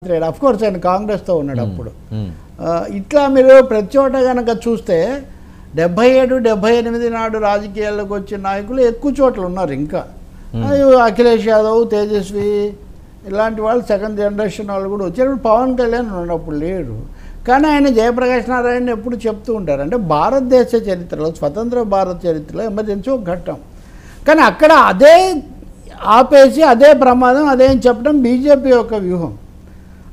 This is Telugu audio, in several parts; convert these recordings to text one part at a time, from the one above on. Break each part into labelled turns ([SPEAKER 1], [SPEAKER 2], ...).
[SPEAKER 1] అఫ్ కోర్స్ ఆయన కాంగ్రెస్తో ఉన్నాడు అప్పుడు. ఇట్లా మీరు ప్రతి చోట కనుక చూస్తే 77, 78 నాడు రాజకీయాల్లోకి వచ్చిన నాయకులు ఎక్కువ చోట్ల ఉన్నారు. ఇంకా అఖిలేష్ యాదవ్, తేజస్వి ఇలాంటి వాళ్ళు సెకండ్ జనరేషన్ వాళ్ళు కూడా వచ్చారు. పవన్ కళ్యాణ్ ఉన్నప్పుడు లేరు. కానీ ఆయన జయప్రకాష్ నారాయణ ఎప్పుడు చెప్తూ ఉంటారు, అంటే భారతదేశ చరిత్రలో, స్వతంత్ర భారత చరిత్రలో ఎమర్జెన్సీ ఒక ఘట్టం. కానీ అక్కడ అదే ఆపేసి అదే ప్రమాదం అదే చెప్పడం బీజేపీ యొక్క వ్యూహం.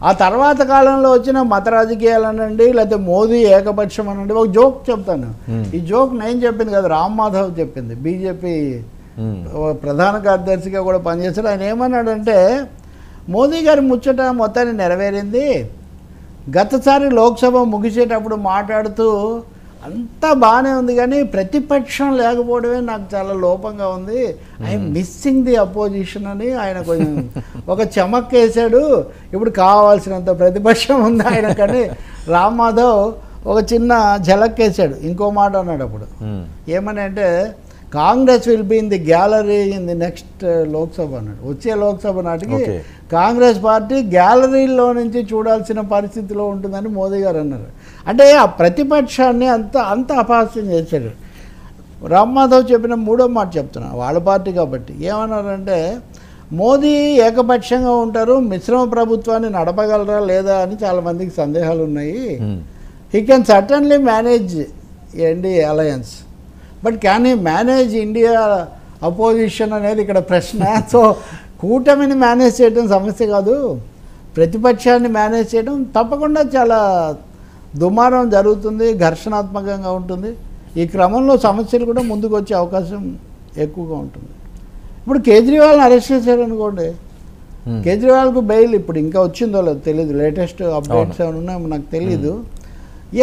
[SPEAKER 1] ఆ తర్వాత కాలంలో వచ్చిన మత రాజకీయాలు అనండి, లేకపోతే మోదీ ఏకపక్షం అనండి. ఒక జోక్ చెప్తాను. ఈ జోక్ నేను చెప్పింది కదా, రామ్ మాధవ్ చెప్పింది. బీజేపీ ప్రధాన కార్యదర్శిగా కూడా పనిచేస్తాడు. ఆయన ఏమన్నాడంటే, మోదీ గారి ముచ్చట మొత్తాన్ని నెరవేరింది. గతసారి లోక్సభ ముగిసేటప్పుడు మాట్లాడుతూ అంతా బాగానే ఉంది, కానీ ప్రతిపక్షం లేకపోవడమే నాకు చాలా లోపంగా ఉంది. ఐఎమ్ మిస్సింగ్ ది అపోజిషన్ అని ఆయన కొంచెం ఒక చమక్కేసాడు. ఇప్పుడు కావాల్సినంత ప్రతిపక్షం ఉంది ఆయన. కానీ రామ్ మాధవ్ ఒక చిన్న ఝలక్కేసాడు. ఇంకో మాట అన్నాడు అప్పుడు. ఏమని అంటే, Congress will be in the gallery in the next Lok Sabha అన్నాడు. వచ్చే లోక్సభ నాటికి కాంగ్రెస్ పార్టీ గ్యాలరీలో నుంచి చూడాల్సిన పరిస్థితిలో ఉంటుందని మోదీ గారు అన్నారు. అంటే ఆ ప్రతిపక్షాన్ని అంత అపహాస్యం చేశాడు. రామ్ మాధవ్ చెప్పిన మూడో మాట చెప్తున్నా, వాళ్ళ పార్టీ కాబట్టి. ఏమన్నారంటే, మోదీ ఏకపక్షంగా ఉంటారు, మిశ్రమ ప్రభుత్వాన్ని నడపగలరా లేదా అని చాలామందికి సందేహాలు ఉన్నాయి. He can certainly manage NDA alliance, but can he manage India opposition అనేది ఇక్కడ ప్రశ్న. సో కూటమిని మేనేజ్ చేయడం సమస్య కాదు, ప్రతిపక్షాన్ని మేనేజ్ చేయడం తప్పకుండా చాలా దుమారం జరుగుతుంది, ఘర్షణాత్మకంగా ఉంటుంది. ఈ క్రమంలో సమస్యలు కూడా ముందుకు వచ్చే అవకాశం ఎక్కువగా ఉంటుంది. ఇప్పుడు కేజ్రీవాల్ని అరెస్ట్ చేశారనుకోండి, కేజ్రీవాల్కు బెయిల్ ఇప్పుడు ఇంకా వచ్చిందో లేదో తెలియదు, లేటెస్ట్ అప్డేట్స్ ఏమైనా ఉన్నాయో నాకు తెలీదు.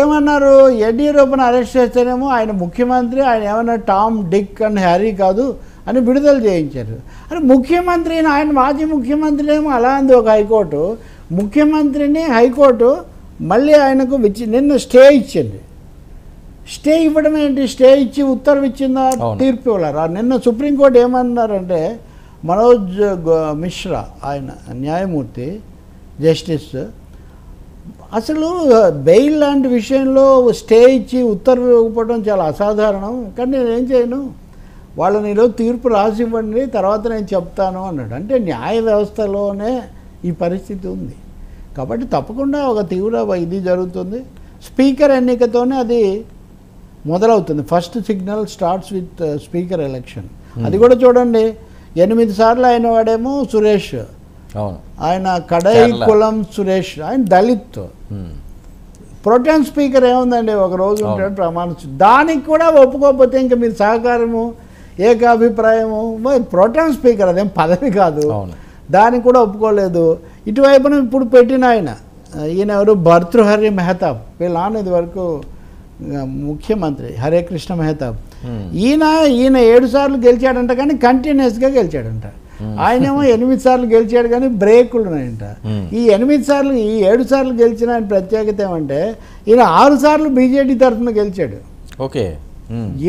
[SPEAKER 1] ఏమన్నారు, యడ్యూరప్పని అరెస్ట్ చేస్తేనేమో ఆయన ముఖ్యమంత్రి, ఆయన ఏమన్నా టామ్, డిక్ అండ్ హ్యారీ కాదు అని విడుదల చేయించారు. అని ముఖ్యమంత్రిని, ఆయన మాజీ ముఖ్యమంత్రినేమో అలా అంది ఒక హైకోర్టు. ముఖ్యమంత్రిని హైకోర్టు మళ్ళీ ఆయనకు నిన్న స్టే ఇచ్చింది. స్టే ఇవ్వడం ఏంటి, స్టే ఇచ్చి ఉత్తర్వు ఇచ్చిందా, తీర్పు ఇవ్వలేరు. నిన్న సుప్రీంకోర్టు ఏమన్నారంటే, మనోజ్ మిశ్రా ఆయన న్యాయమూర్తి, జస్టిస్, అసలు బెయిల్ లాంటి విషయంలో స్టే ఇచ్చి ఉత్తర్వు ఇవ్వడం చాలా అసాధారణం, కానీ నేనేం చేయను, వాళ్ళని ఈరోజు తీర్పు రాసి ఇవ్వండి, తర్వాత నేను చెప్తాను అన్నాడు. అంటే న్యాయ వ్యవస్థలోనే ఈ పరిస్థితి ఉంది. కాబట్టి తప్పకుండా ఒక తీవ్ర ఇది జరుగుతుంది. స్పీకర్ ఎన్నికతోనే అది మొదలవుతుంది. First signal starts with speaker election. అది కూడా చూడండి, 8 సార్లు అయిన వాడేమో సురేష్, ఆయన కడై కులం సురేష్, ఆయన దళిత్. ప్రోటెన్ స్పీకర్ ఏముందండి, ఒక రోజు ఉంటాడు ప్రమాణ, దానికి కూడా ఒప్పుకోకపోతే ఇంకా మీరు సహకారము, ఏకాభిప్రాయము, ప్రోటెన్ స్పీకర్ అదేం పదవి కాదు, దానికి కూడా ఒప్పుకోలేదు. ఇటువైపున ఇప్పుడు పెట్టిన ఈయన ఎవరు, భర్తృహరి మెహతాబ్, వీళ్ళ నాన్న ఇది వరకు ముఖ్యమంత్రి హరే కృష్ణ మెహతాబ్. ఈయన 7 సార్లు గెలిచాడంట, కానీ కంటిన్యూస్గా గెలిచాడంట. ఆయనేమో 8 సార్లు గెలిచాడు, కానీ బ్రేకులు ఉన్నాయంట. ఈ 7 సార్లు గెలిచిన ఆయన ప్రత్యేకత ఏమంటే, ఈయన 6 సార్లు బీజేపీ తరఫున గెలిచాడు. ఓకే,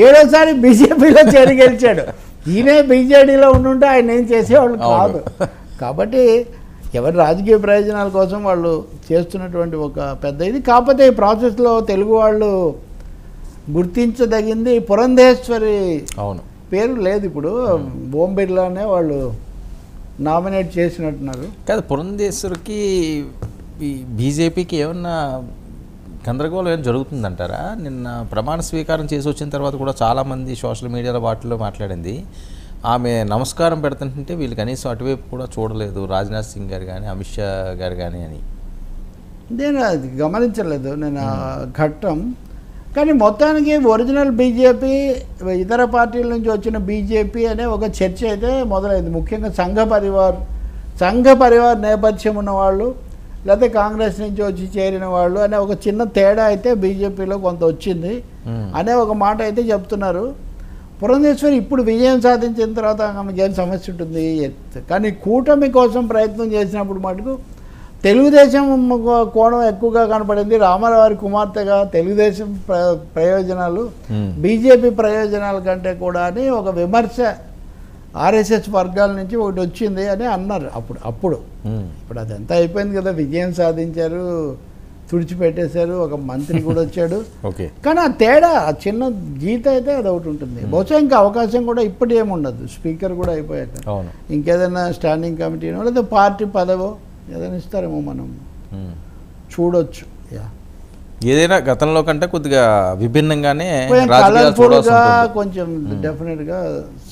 [SPEAKER 1] 7వసారి బీజేపీలో చేరి గెలిచాడు. ఈయనే బీజేడీలో ఉండుంటే ఆయన ఏం చేసేవాళ్ళు కాదు. కాబట్టి ఎవరి రాజకీయ ప్రయోజనాల కోసం వాళ్ళు చేస్తున్నటువంటి ఒక పెద్ద ఇది. కాకపోతే ఈ ప్రాసెస్లో తెలుగు వాళ్ళు గుర్తించదగింది పురంధేశ్వరి పేరు లేదు. ఇప్పుడు ఓం బిర్లానే వాళ్ళు నామినేట్ చేసినట్టున్నారు.
[SPEAKER 2] కాదు, పురంధేశ్వరికి బీజేపీకి ఏమన్నా గందరగోళం ఏం జరుగుతుందంటారా? నిన్న ప్రమాణ స్వీకారం చేసి వచ్చిన తర్వాత కూడా చాలామంది సోషల్ మీడియాలో వాటిలో మాట్లాడింది, ఆమె నమస్కారం పెడుతుంటే వీళ్ళు కనీసం అటువైపు కూడా చూడలేదు, రాజ్నాథ్ సింగ్ గారు కానీ అమిత్ షా గారు కానీ అని.
[SPEAKER 1] నేను అది గమనించలేదు నేను ఆ ఘట్టం. కానీ మొత్తానికి ఒరిజినల్ బీజేపీ, ఇతర పార్టీల నుంచి వచ్చిన బీజేపీ అనే ఒక చర్చ అయితే మొదలైంది. ముఖ్యంగా సంఘ పరివార్ నేపథ్యం ఉన్నవాళ్ళు, లేకపోతే కాంగ్రెస్ నుంచి వచ్చి చేరిన వాళ్ళు అనే ఒక చిన్న తేడా అయితే బీజేపీలో కొంత వచ్చింది అనే ఒక మాట అయితే చెప్తున్నారు. పురంధేశ్వరి ఇప్పుడు విజయం సాధించిన తర్వాత ఆమెకి ఏం సమస్య ఉంటుంది, కానీ కూటమి కోసం ప్రయత్నం చేసినప్పుడు మటుకు తెలుగుదేశం కోణం ఎక్కువగా కనపడింది. రామారావు కుమార్తెగా తెలుగుదేశం ప్రయోజనాలు బీజేపీ ప్రయోజనాల కంటే కూడా అని ఒక విమర్శ ఆర్ఎస్ఎస్ వర్గాల నుంచి ఒకటి వచ్చింది అని అన్నారు అప్పుడు ఇప్పుడు అదంతా అయిపోయింది కదా, విజయం సాధించారు, తుడిచిపెట్టేశారు, ఒక మంత్రి కూడా వచ్చాడు.
[SPEAKER 2] ఓకే,
[SPEAKER 1] కానీ ఆ తేడా ఆ చిన్న గీత అయితే అది ఒకటి ఉంటుంది. బహుశా ఇంకా అవకాశం కూడా ఇప్పుడు ఏముండదు, స్పీకర్ కూడా అయిపోయాక ఇంకేదైనా స్టాండింగ్ కమిటీనో లేదా పార్టీ పదవో ఏదైనా ఇస్తారేమో, మనం చూడొచ్చు.
[SPEAKER 2] ఏదైనా గతంలో కంటే కొద్దిగా విభిన్నంగానే
[SPEAKER 1] కలర్ఫుల్గా కొంచెం డెఫినెట్గా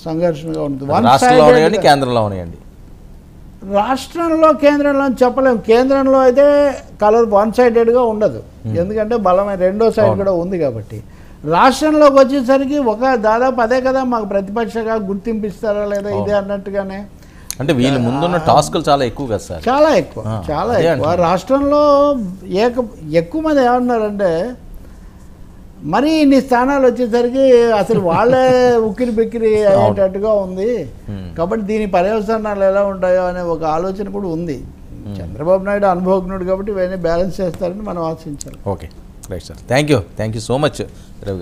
[SPEAKER 1] సంఘర్షణగా ఉంటుంది.
[SPEAKER 2] రాష్ట్రంలో ఉన్నాయండి, కేంద్రంలో ఉన్నాయండి.
[SPEAKER 1] రాష్ట్రంలో కేంద్రంలో చెప్పలేము. కేంద్రంలో అయితే కలర్ వన్ సైడెడ్గా ఉండదు, ఎందుకంటే బలమైన రెండో సైడ్ కూడా ఉంది కాబట్టి. రాష్ట్రంలోకి వచ్చేసరికి దాదాపు అదే కదా మాకు ప్రతిపక్షగా గుర్తింపిస్తారా లేదా ఇదే అన్నట్టుగానే.
[SPEAKER 2] అంటే వీళ్ళ ముందున్న టాస్కులు చాలా ఎక్కువ కదా సార్,
[SPEAKER 1] చాలా ఎక్కువ. రాష్ట్రంలో ఎక్కువ మంది ఏమన్నారంటే మరి ఇన్ని స్థానాలు వచ్చేసరికి అసలు వాళ్ళే ఉక్కిరి బిక్కిరి అయ్యేటట్టుగా ఉంది, కాబట్టి దీని పర్యవసానాలు ఎలా ఉంటాయో అనే ఒక ఆలోచన కూడా ఉంది. చంద్రబాబు నాయుడు అనుభవజ్ఞుడు కాబట్టి ఇవన్నీ బ్యాలెన్స్ చేస్తారని మనం ఆశించాలి.
[SPEAKER 2] Okay, right sir, thank you so much Ravi గారు.